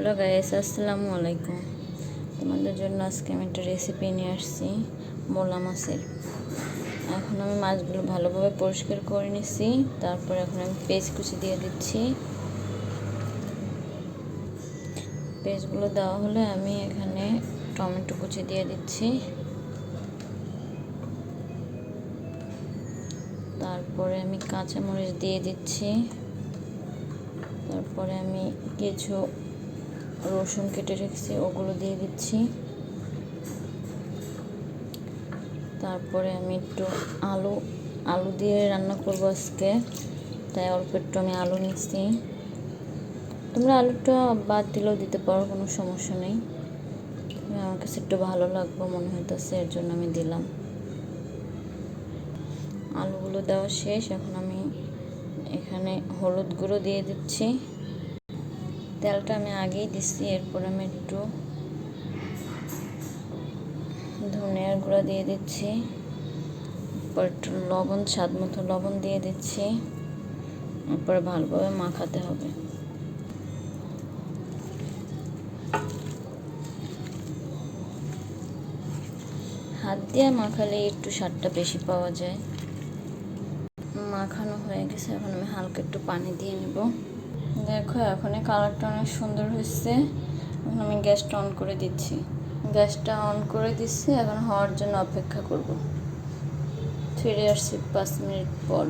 Hello guys, আসসালামু আলাইকুম। তোমাদের জন্য আজকে আমি একটা রেসিপি নিয়ে আসছি মোলা মাছের। এখন আমি মাছগুলো ভালোভাবে পরিষ্কার করে নিচ্ছি। তারপর এখন আমি পেঁয়াজ কুচি দিয়ে দিচ্ছি। পেঁয়াজগুলো দেওয়া হলে আমি এখানে টমেটো কুচি দিয়ে দিচ্ছি। তারপরে আমি কাঁচামরিচ দিয়ে দিচ্ছি। তারপরে আমি কিছু রসুন কেটে রেখেছি, ওগুলো দিয়ে দিচ্ছি। তারপরে আমি একটু আলু দিয়ে রান্না করবো আজকে, তাই অল্প একটু আমি আলু নিচ্ছি। তোমরা আলুটা বাদ দিলেও দিতে পারো, কোনো সমস্যা নেই। আমার কাছে একটু ভালো লাগবে মনে হইতেছে, এর জন্য আমি দিলাম। আলুগুলো দেওয়া শেষ। এখন আমি এখানে হলুদ গুঁড়ো দিয়ে দিচ্ছি। তেলটা আমি আগেই দিচ্ছি। এরপর আমি একটু ধনিয়ার গুঁড়া দিয়ে দিচ্ছি। এরপর একটু লবণ, স্বাদ মতো লবণ দিয়ে দিচ্ছি। এরপরে ভালোভাবে মাখাতে হবে। হাত দিয়ে মাখালে একটু স্বাদটা বেশি পাওয়া যায়। মাখানো হয়ে গেছে, এখন আমি হালকা একটু পানি দিয়ে নেব। দেখো, এখন কালারটা অনেক সুন্দর হয়েছে। এখন আমি গ্যাসটা অন করে দিচ্ছি। এখন হওয়ার জন্য অপেক্ষা করব। ফিরে আসছি 5 মিনিট পর।